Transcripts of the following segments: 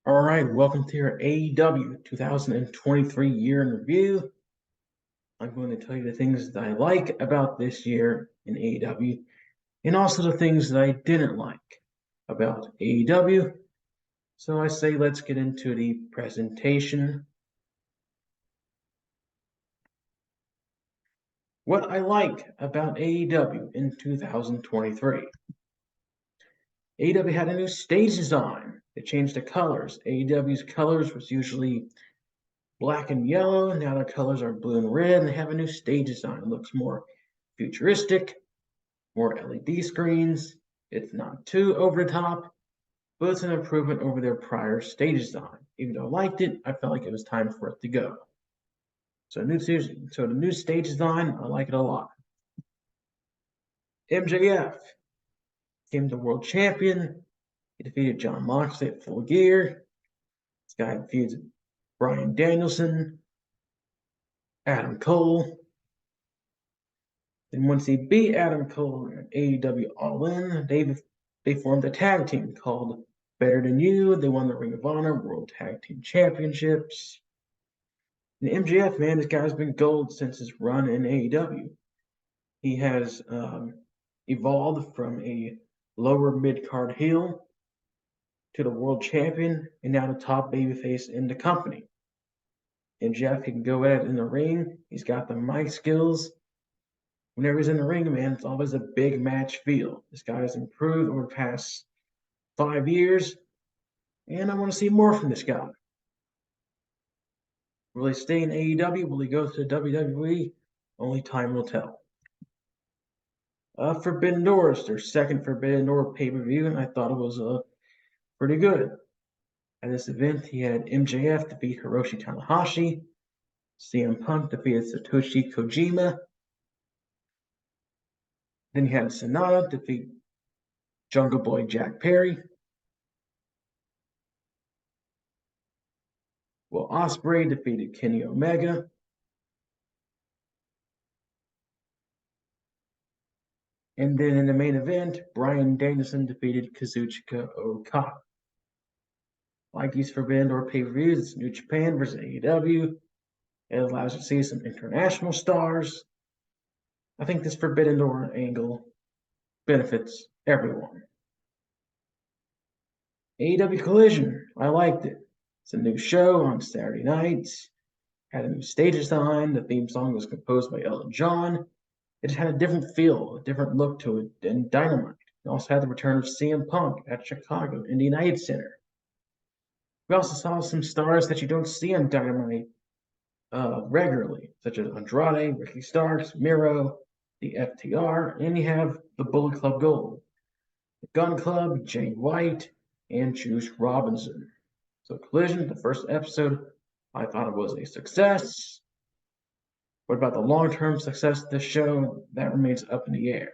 All right, welcome to your AEW 2023 year in review. I'm going to tell you the things that I like about this year in AEW and also the things that I didn't like about AEW. So I say let's get into the presentation. What I like about AEW in 2023. AEW had a new stage design. They changed the colors. AEW's colors was usually black and yellow. Now their colors are blue and red, and they have a new stage design. It looks more futuristic, more LED screens. It's not too over the top, but it's an improvement over their prior stage design. Even though I liked it, I felt like it was time for it to go. So the new stage design, I like it a lot. MJF became the world champion. He defeated John Moxley at Full Gear. This guy feuds Bryan Danielson, Adam Cole. Then once he beat Adam Cole at AEW All In, they formed a tag team called Better Than You. They won the Ring of Honor World Tag Team Championships. And MJF, man, this guy's been gold since his run in AEW. He has evolved from a lower mid-card heel to the world champion and now the top babyface in the company. MJF, he can go at it in the ring. He's got the mic skills. Whenever he's in the ring, man, it's always a big match feel. This guy has improved over the past 5 years, and I want to see more from this guy. Will he stay in AEW? Will he go to WWE? Only time will tell. Forbidden Doors, their second Forbidden Door pay-per-view, and I thought it was pretty good. At this event, he had MJF defeat Hiroshi Tanahashi, CM Punk defeated Satoshi Kojima, then he had Sonata defeat Jungle Boy Jack Perry. Will Ospreay defeated Kenny Omega. And then in the main event, Bryan Danielson defeated Kazuchika Okada. Like these Forbidden Door pay-per-views, it's New Japan versus AEW. It allows you to see some international stars. I think this Forbidden Door angle benefits everyone. AEW Collision, I liked it. It's a new show on Saturday nights. Had a new stage design. The theme song was composed by Elton John. It just had a different feel, a different look to it than Dynamite. It also had the return of CM Punk at Chicago in the United Center. We also saw some stars that you don't see on Dynamite regularly, such as Andrade, Ricky Starks, Miro, the FTR, and you have the Bullet Club Gold, the Gun Club, Jay White, and Juice Robinson. So Collision, the first episode, I thought it was a success. What about the long-term success of this show? That remains up in the air.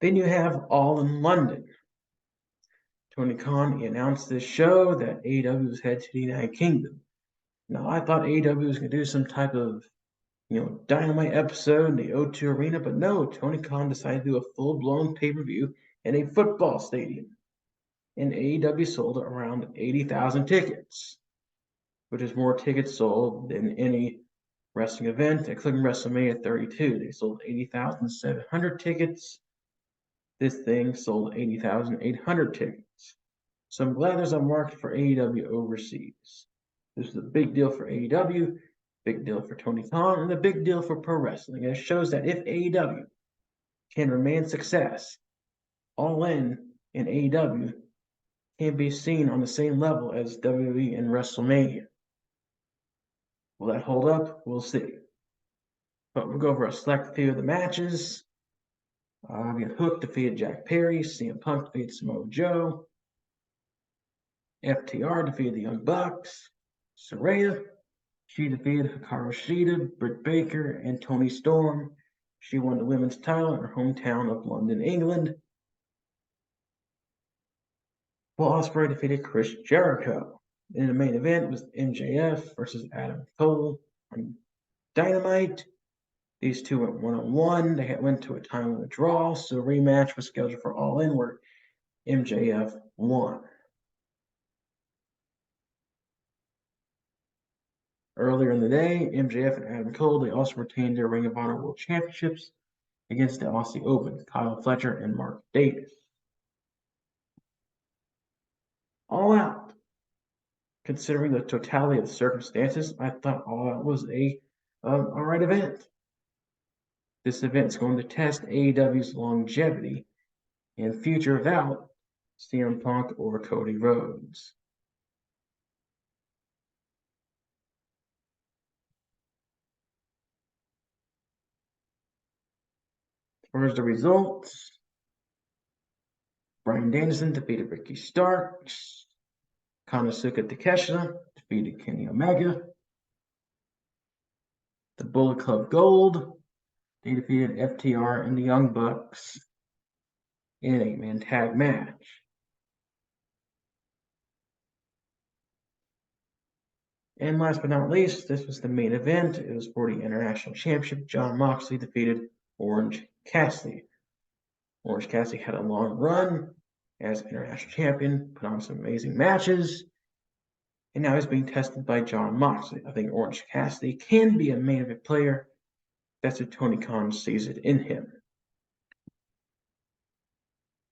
Then you have All in London. Tony Khan announced this show that AEW was headed to the United Kingdom. Now, I thought AEW was going to do some type of, Dynamite episode in the O2 Arena, but no, Tony Khan decided to do a full-blown pay-per-view in a football stadium. And AEW sold around 80,000 tickets, which is more tickets sold than any wrestling event, including WrestleMania 32. They sold 80,700 tickets. This thing sold 80,800 tickets. So I'm glad there's a market for AEW overseas. This is a big deal for AEW, big deal for Tony Khan, and a big deal for pro wrestling. And it shows that if AEW can remain success, All In AEW can be seen on the same level as WWE and WrestleMania. Will that hold up? We'll see. But we'll go over a select few of the matches. We had Hook defeated Jack Perry, CM Punk defeated Samoa Joe, FTR defeated the Young Bucks, Saraya, she defeated Hikaru Shida, Britt Baker, and Toni Storm. She won the women's title in her hometown of London, England. Will Ospreay defeated Chris Jericho. In the main event was MJF versus Adam Cole on Dynamite. These two went one-on-one. They went to a time limit draw, so a rematch was scheduled for All In, where MJF won. Earlier in the day, MJF and Adam Cole, they also retained their Ring of Honor World Championships against the Aussie Open, Kyle Fletcher and Mark Davis. All Out. Considering the totality of the circumstances, I thought All Out was a alright event. This event is going to test AEW's longevity and future without CM Punk or Cody Rhodes. As far as the results, Bryan Danielson defeated Ricky Starks. Konosuke Takeshita defeated Kenny Omega. The Bullet Club Gold, they defeated FTR and the Young Bucks in an 8-man tag match. And last but not least, this was the main event. It was for the International Championship. Jon Moxley defeated Orange Cassidy. Orange Cassidy had a long run as International Champion, put on some amazing matches, and now he's being tested by Jon Moxley. I think Orange Cassidy can be a main event player. That's what Tony Khan sees it in him.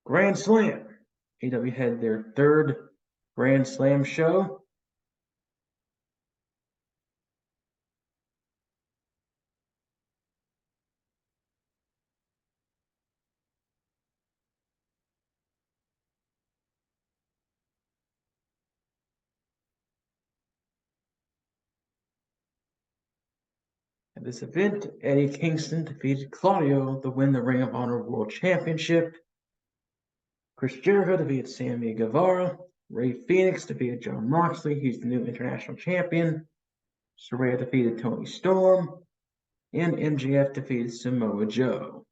Grand Slam. AEW had their third Grand Slam show. At this event, Eddie Kingston defeated Claudio to win the Ring of Honor World Championship. Chris Jericho defeated Sammy Guevara. Ray Phoenix defeated Jon Moxley. He's the new international champion. Saraya defeated Tony Storm. And MJF defeated Samoa Joe.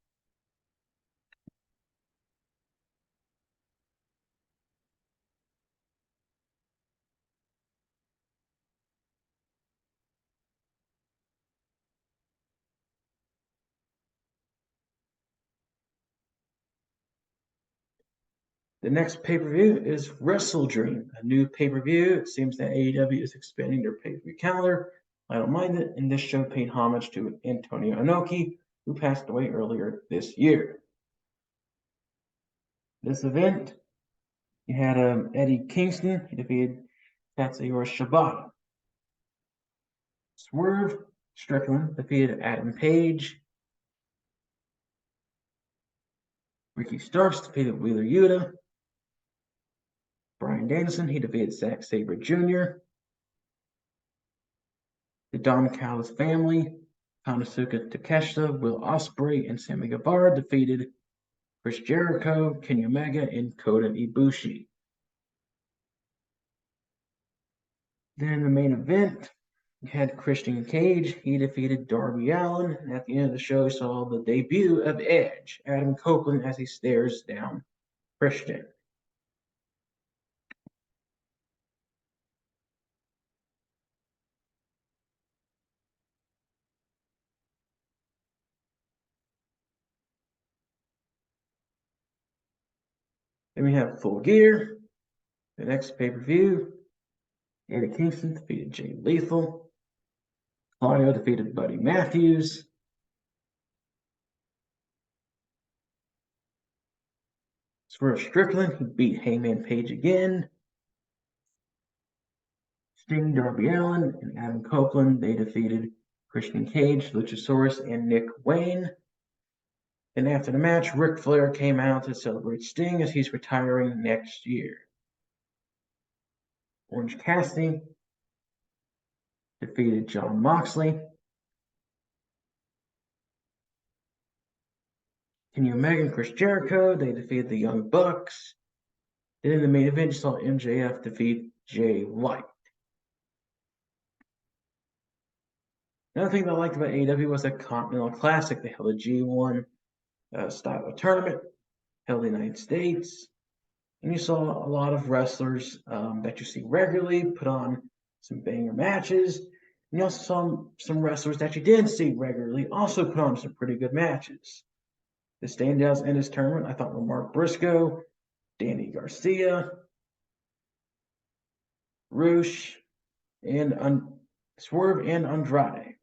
The next pay-per-view is Wrestle Dream, a new pay-per-view. It seems that AEW is expanding their pay-per-view calendar. I don't mind it, and this show paid homage to Antonio Inoki, who passed away earlier this year. This event, you had Eddie Kingston. He defeated Katsuyori Shibata. Swerve Strickland defeated Adam Page. Ricky Starks defeated Wheeler Yuta. Bryan Danielson, he defeated Zack Sabre Jr. The Don Callis family, Konosuke Takeshita, Will Ospreay, and Sammy Guevara defeated Chris Jericho, Kenny Omega, and Kota Ibushi. Then in the main event, we had Christian Cage. He defeated Darby Allin. And at the end of the show, we saw the debut of Edge, Adam Copeland, as he stares down Christian. Then we have Full Gear. The next pay-per-view, Eddie Kingston defeated Jay Lethal. Claudio defeated Buddy Matthews. Swerve Strickland, he beat Hangman Page again. Sting, Darby Allin, and Adam Copeland, they defeated Christian Cage, Luchasaurus, and Nick Wayne. And after the match, Ric Flair came out to celebrate Sting as he's retiring next year. Orange Cassidy defeated Jon Moxley. Kenny Omega and Chris Jericho, they defeated the Young Bucks. Then in the main event, you saw MJF defeat Jay White. Another thing that I liked about AEW was the Continental Classic. They held a G1 style of tournament, held in the United States. And you saw a lot of wrestlers that you see regularly put on some banger matches. And you also saw some wrestlers that you didn't see regularly also put on some pretty good matches. The standouts in this tournament, I thought, were Mark Briscoe, Danny Garcia, Roosh, and Swerve and Andrade.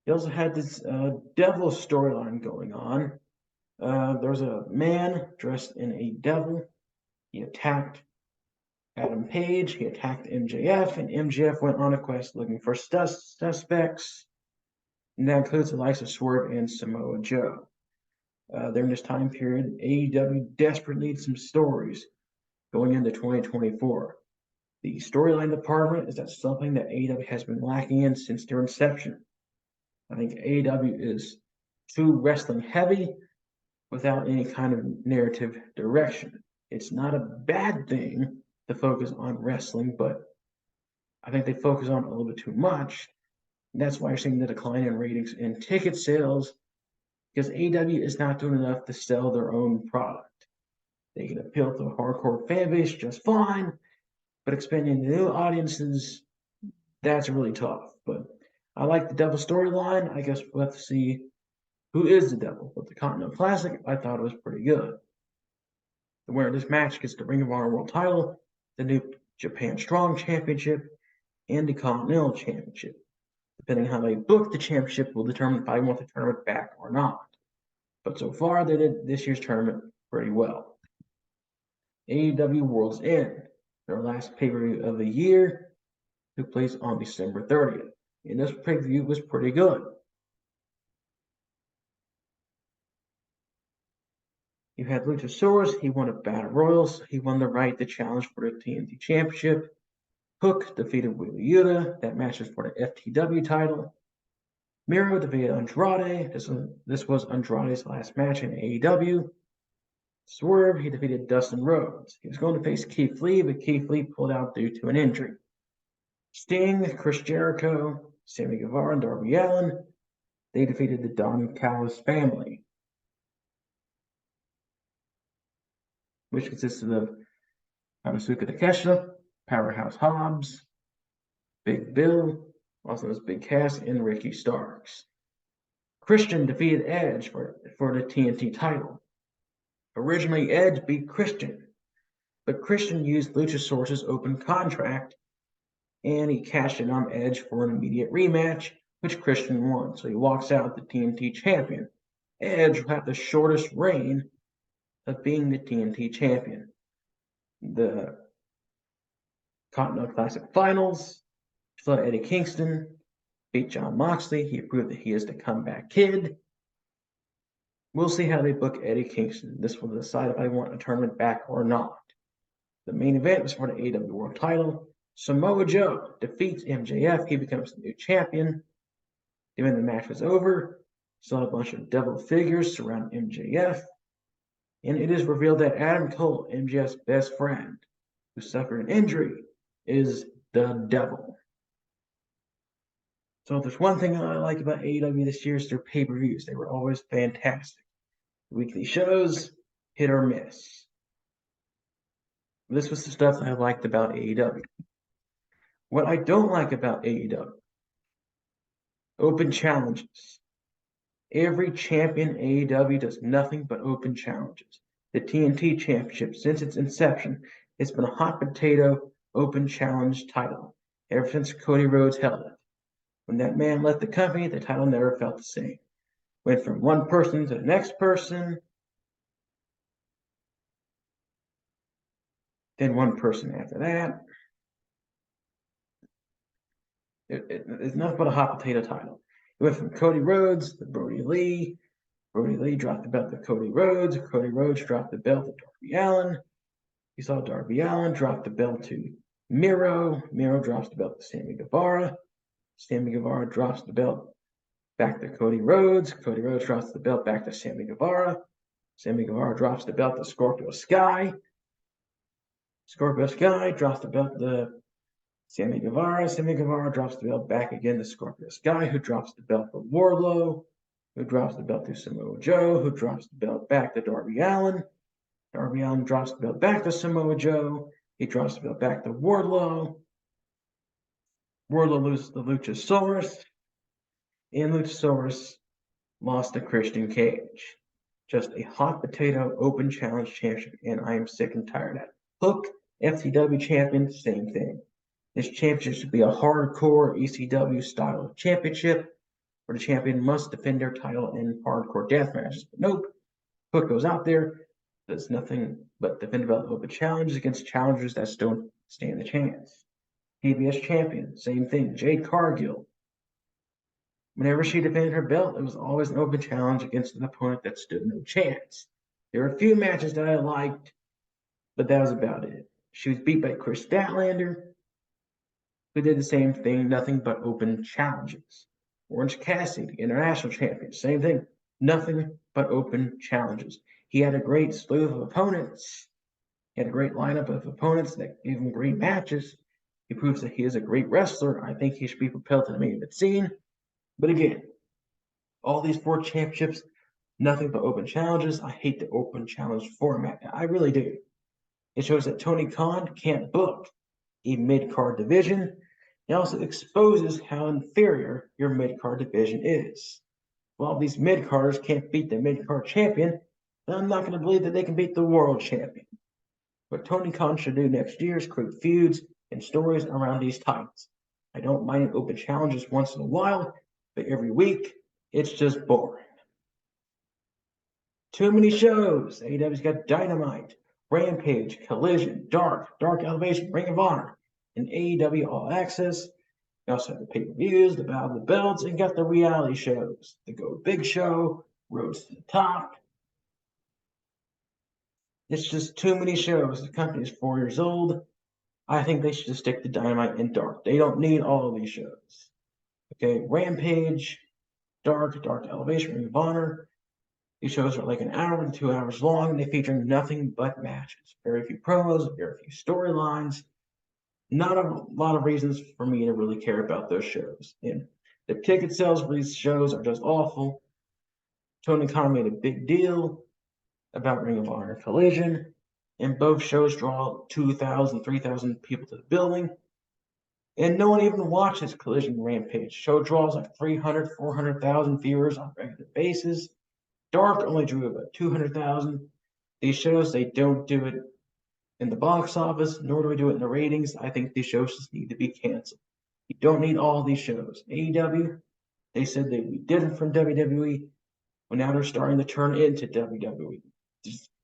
He also had this devil storyline going on. There was a man dressed in a devil. He attacked Adam Page. He attacked MJF, and MJF went on a quest looking for suspects. And that includes the likes of Swerve and Samoa Joe. During this time period, AEW desperately needs some stories going into 2024. The storyline department is that something that AEW has been lacking in since their inception. I think AEW is too wrestling heavy without any kind of narrative direction. It's not a bad thing to focus on wrestling, but I think they focus on it a little bit too much. And that's why you're seeing the decline in ratings and ticket sales, because AEW is not doing enough to sell their own product. They can appeal to a hardcore fan base just fine, but expanding new audiences, that's really tough. But I like the Devil storyline. I guess we'll have to see who is the Devil. But the Continental Classic, I thought it was pretty good. The winner of this match gets the Ring of Honor World title, the New Japan Strong Championship, and the Continental Championship. Depending on how they book the championship will determine if I want the tournament back or not. But so far, they did this year's tournament pretty well. AEW World's End, their last pay-per-view of the year, took place on December 30th. And this pay-per-view was pretty good. You had Luchasaurus, he won a Battle Royals, he won the right to challenge for the TNT Championship. Hook defeated Wheeler Yuta, that match was for the FTW title. Miro defeated Andrade, this was Andrade's last match in AEW. Swerve, he defeated Dustin Rhodes. He was going to face Keith Lee, but Keith Lee pulled out due to an injury. Sting, Chris Jericho, Sammy Guevara, and Darby Allin, they defeated the Don Callis family, which consisted of Harusuke Takeshita, Powerhouse Hobbs, Big Bill, also known as Big Cass, and Ricky Starks. Christian defeated Edge for the TNT title. Originally, Edge beat Christian, but Christian used Luchasaurus' open contract, and he cashed in on Edge for an immediate rematch, which Christian won. So he walks out the TNT champion. Edge will have the shortest reign of being the TNT champion. The Continental Classic Finals, saw Eddie Kingston beat Jon Moxley. He proved that he is the comeback kid. We'll see how they book Eddie Kingston. This will decide if I want a tournament back or not. The main event was for the AEW World title. Samoa Joe defeats MJF. He becomes the new champion. When the match was over, saw a bunch of devil figures surround MJF. And it is revealed that Adam Cole, MJF's best friend, who suffered an injury, is the devil. So if there's one thing I like about AEW this year, is their pay-per-views. They were always fantastic. Weekly shows, hit or miss. This was the stuff I liked about AEW. What I don't like about AEW, open challenges. Every champion in AEW does nothing but open challenges. The TNT Championship, since its inception, has been a hot potato open challenge title ever since Cody Rhodes held it. When that man left the company, the title never felt the same. Went from one person to the next person, then one person after that. It's nothing but a hot potato title. It went from Cody Rhodes to Brody Lee. Brody Lee dropped the belt to Cody Rhodes. Cody Rhodes dropped the belt to Darby Allin. You saw Darby Allin drop the belt to Miro. Miro drops the belt to Sammy Guevara. Sammy Guevara drops the belt back to Cody Rhodes. Cody Rhodes drops the belt back to Sammy Guevara. Sammy Guevara drops the belt to Scorpio Sky. Scorpio Sky drops the belt to Sammy Guevara. Sammy Guevara drops the belt back again to Scorpio Sky, who drops the belt to Wardlow, who drops the belt to Samoa Joe, who drops the belt back to Darby Allin. Darby Allin drops the belt back to Samoa Joe. He drops the belt back to Wardlow. Wardlow loses to Luchasaurus. And Luchasaurus lost to Christian Cage. Just a hot potato open challenge championship, and I am sick and tired of it. Hook, FTW champion, same thing. This championship should be a hardcore ECW style championship where the champion must defend their title in hardcore death matches. But nope, Hook goes out there, does nothing but defend about open challenges against challengers that don't stand a chance. TBS champion, same thing. Jade Cargill. Whenever she defended her belt, it was always an open challenge against an opponent that stood no chance. There were a few matches that I liked, but that was about it. She was beat by Chris Statlander, who did the same thing, nothing but open challenges. Orange Cassidy, international champion, same thing, nothing but open challenges. He had a great slew of opponents. He had a great lineup of opponents that gave him great matches. He proves that he is a great wrestler. I think he should be propelled to the main event scene. But again, all these 4 championships, nothing but open challenges. I hate the open challenge format. I really do. It shows that Tony Khan can't book a mid-card division. It also exposes how inferior your mid-card division is. Well, these mid-carders can't beat the mid-card champion, then I'm not going to believe that they can beat the world champion. What Tony Khan should do next year is create feuds and stories around these titles. I don't mind open challenges once in a while, but every week, it's just boring. Too many shows. AEW's got Dynamite, Rampage, Collision, Dark Elevation, Ring of Honor, and AEW All Access. You also have the pay-per-views, the Battle of the Belts, and got the reality shows. The Go Big Show, Roads to the Top. It's just too many shows. The company is 4 years old. I think they should just stick to Dynamite and Dark. They don't need all of these shows. Okay, Rampage, Dark Elevation, Ring of Honor. These shows are like an hour to 2 hours long, and they feature nothing but matches. Very few promos, very few storylines. Not a lot of reasons for me to really care about those shows. And the ticket sales for these shows are just awful. Tony Khan made a big deal about Ring of Honor Collision, and both shows draw 2,000, 3,000 people to the building. And no one even watches Collision Rampage. Show draws like 300, 400,000 viewers on a regular basis. Dark only drew about 200,000. These shows, they don't do it in the box office, nor do we do it in the ratings. I think these shows just need to be canceled. You don't need all these shows. AEW, they said they'd be different from WWE, but now they're starting to turn into WWE.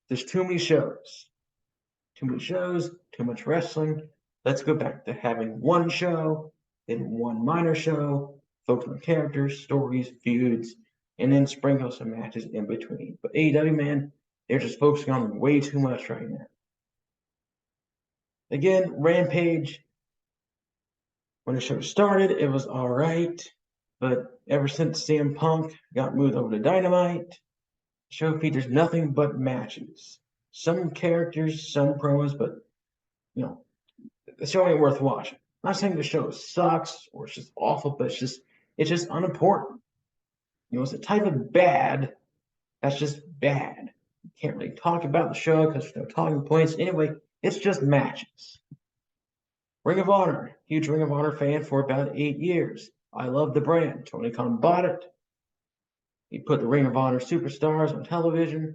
There's too many shows. Too many shows, too much wrestling. Let's go back to having one show, then one minor show, focus on characters, stories, feuds, and then sprinkle some matches in between. But AEW, man, they're just focusing on way too much right now. Again, Rampage, when the show started, it was all right. But ever since CM Punk got moved over to Dynamite, the show features nothing but matches. Some characters, some promos, but, the show ain't worth watching. I'm not saying the show sucks or it's just awful, but it's just unimportant. It's a type of bad that's just bad. You can't really talk about the show because there's no talking points. Anyway, it's just matches. Ring of Honor, huge Ring of Honor fan for about 8 years. I love the brand. Tony Khan bought it. He put the Ring of Honor superstars on television.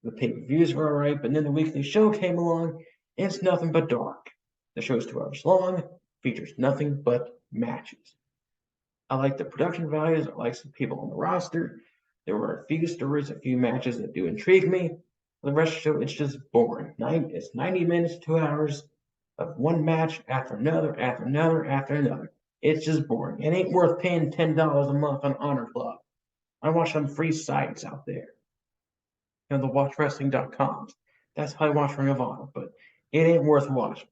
The pay-per-views were all right, but then the weekly show came along, and it's nothing but dark. The show's 2 hours long, features nothing but matches. I like the production values. I like some people on the roster. There were a few stories, a few matches that do intrigue me. The rest of the show, it's just boring. It's 90 minutes, 2 hours of one match after another, after another, after another. It's just boring. It ain't worth paying $10 a month on Honor Club. I watch on free sites out there. The watchwrestling.coms. That's how I watch Ring of Honor, but it ain't worth watching.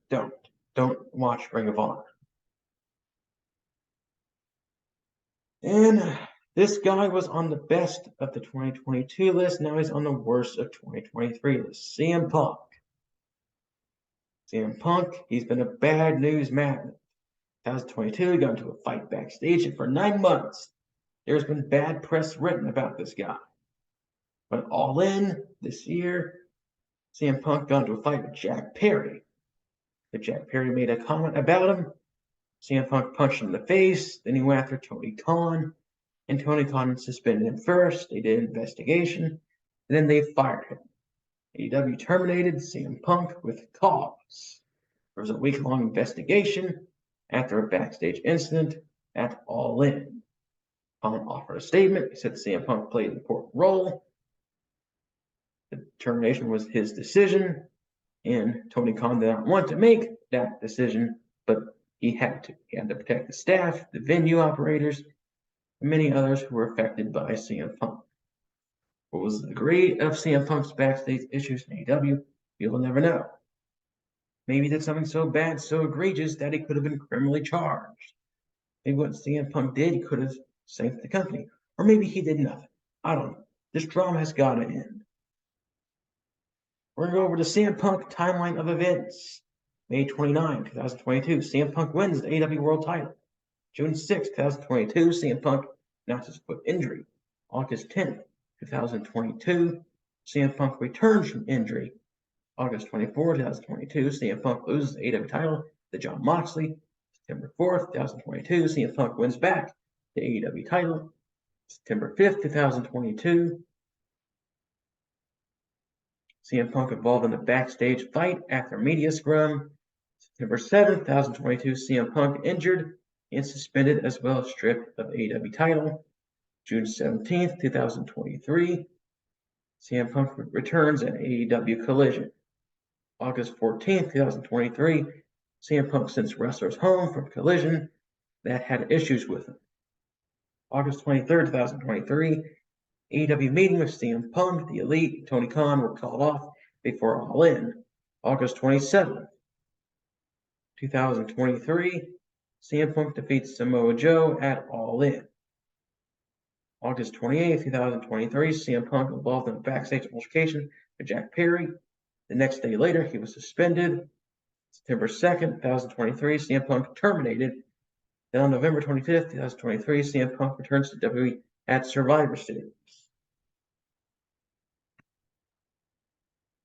Don't watch Ring of Honor. And this guy was on the best of the 2022 list. Now he's on the worst of 2023 list. CM Punk. CM Punk, he's been a bad news magnet. 2022, he got into a fight backstage, and for 9 months, there's been bad press written about this guy. But All In this year, CM Punk got into a fight with Jack Perry. But Jack Perry made a comment about him. CM Punk punched him in the face. Then he went after Tony Khan. And Tony Khan suspended him first. They did an investigation. And then they fired him. AEW terminated CM Punk with cause. There was a week-long investigation after a backstage incident at All In. Khan offered a statement. He said CM Punk played an important role. The termination was his decision, and Tony Khan did not want to make that decision, but he had to. He had to protect the staff, the venue operators, and many others who were affected by CM Punk. What was the degree of CM Punk's backstage issues in AEW? You'll never know. Maybe he did something so bad, so egregious, that he could have been criminally charged. Maybe what CM Punk did could have sank the company. Or maybe he did nothing. I don't know. This drama has got to end. We're going to go over the CM Punk timeline of events. May 29, 2022, CM Punk wins the AEW World title. June 6, 2022, CM Punk announces foot injury. August 10th, 2022, CM Punk returns from injury. August 24, 2022, CM Punk loses the AEW title to Jon Moxley. September 4th, 2022, CM Punk wins back the AEW title. September 5th, 2022, CM Punk involved in a backstage fight after media scrum. September 7th, 2022, CM Punk injured and suspended as well as stripped of AEW title. June 17th, 2023, CM Punk returns at AEW Collision. August 14th, 2023, CM Punk sends wrestlers home from Collision that had issues with him. August 23rd, 2023, AEW meeting with CM Punk, The Elite, and Tony Khan were called off before All In. August 27th, 2023, CM Punk defeats Samoa Joe at All In. August 28th, 2023, CM Punk involved in a backstage altercation with Jack Perry. The next day later, he was suspended. September 2nd, 2023, CM Punk terminated. Then on November 25th, 2023, CM Punk returns to WWE at Survivor Series.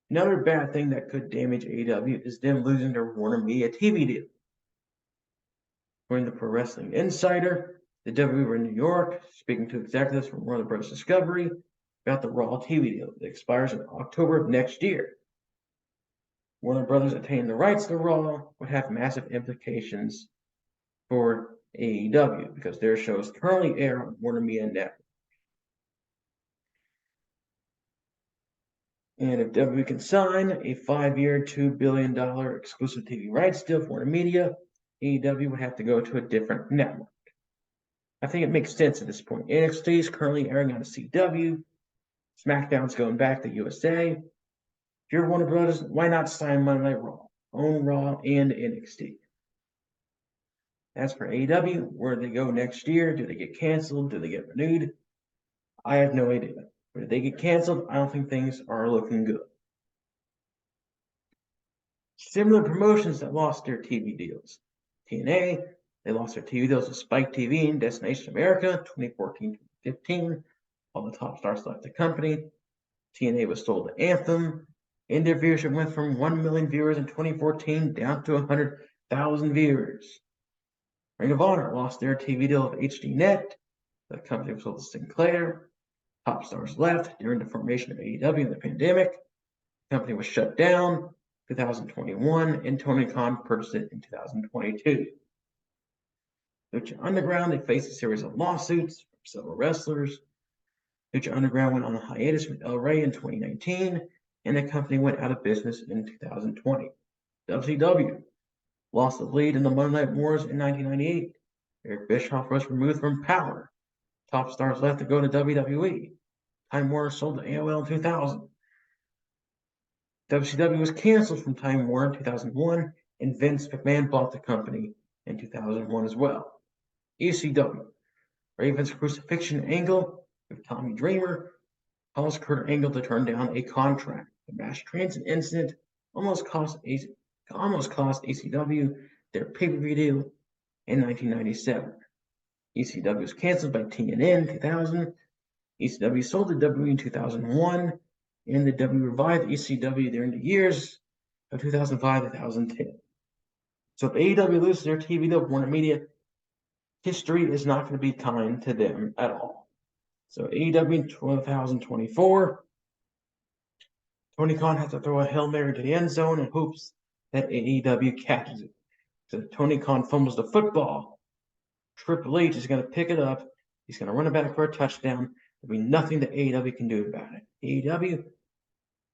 Another bad thing that could damage AEW is them losing their Warner Media TV deal. According to Pro Wrestling Insider, the WWE were in New York speaking to executives from Warner Bros. Discovery about the Raw TV deal that expires in October of next year. Warner Brothers attaining the rights to Raw would have massive implications for AEW because their shows currently air on Warner Media Network. And if WWE can sign a 5-year, $2 billion exclusive TV rights deal for Warner Media, AEW would have to go to a different network. I think it makes sense at this point. NXT is currently airing on the CW. SmackDown's going back to USA. If you're Warner Brothers, why not sign Monday Night Raw? Own Raw and NXT. As for AEW, where do they go next year? Do they get canceled? Do they get renewed? I have no idea. But if they get canceled, I don't think things are looking good. Similar promotions that lost their TV deals. TNA, they lost their TV deals with Spike TV and Destination America 2014-2015. All the top stars left the company. TNA was sold to Anthem, and their viewership went from 1 million viewers in 2014 down to 100,000 viewers. Ring of Honor lost their TV deal with HDNet. The company was sold to Sinclair. Top stars left during the formation of AEW in the pandemic. The company was shut down in 2021, and Tony Khan purchased it in 2022. Lucha Underground, they faced a series of lawsuits from several wrestlers. Lucha Underground went on a hiatus with El Rey in 2019, and the company went out of business in 2020. WCW lost the lead in the Monday Night Wars in 1998. Eric Bischoff was removed from Power. Top stars left to go to WWE. Time Warner sold to AOL in 2000. WCW was canceled from Time Warner in 2001, and Vince McMahon bought the company in 2001 as well. ECW, Raven's Crucifixion angle with Tommy Dreamer caused Kurt Angle to turn down a contract. The mass transit incident almost cost ECW their pay-per-view deal in 1997. ECW was canceled by TNN in 2000. ECW sold to WWE in 2001, and the W revived ECW during the years of 2005 to 2010. So if AEW loses their TV deal with Warner Media, history is not going to be kind to them at all. So AEW in 2024, Tony Khan has to throw a Hail Mary to the end zone and hopes that AEW catches it. So Tony Khan fumbles the football. Triple H is going to pick it up. He's going to run it back for a touchdown. There'll be nothing that AEW can do about it. AEW,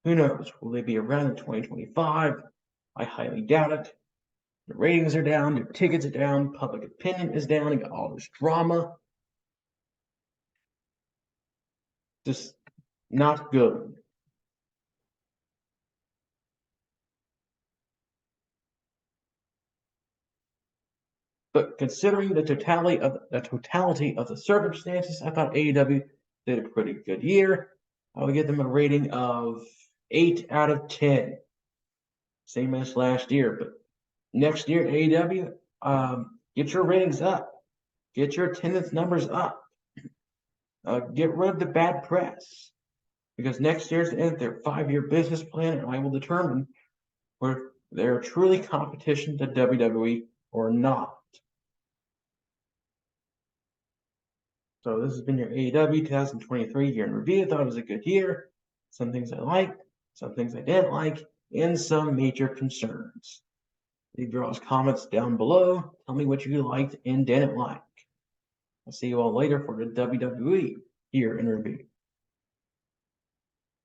who knows? Will they be around in 2025? I highly doubt it. The ratings are down, the tickets are down, public opinion is down. You got all this drama. Just not good. But considering the totality of the circumstances, I thought AEW did a pretty good year. I would give them a rating of 8 out of 10. Same as last year. But next year, AEW, get your ratings up. Get your attendance numbers up. Get rid of the bad press. Because next year's the end of their 5-year business plan, and I will determine whether they're truly competition to WWE or not. So this has been your AEW 2023 year in review. I thought it was a good year. Some things I liked, some things I didn't like, and some major concerns. Leave your comments down below. Tell me what you liked and didn't like. I'll see you all later for the WWE year in review.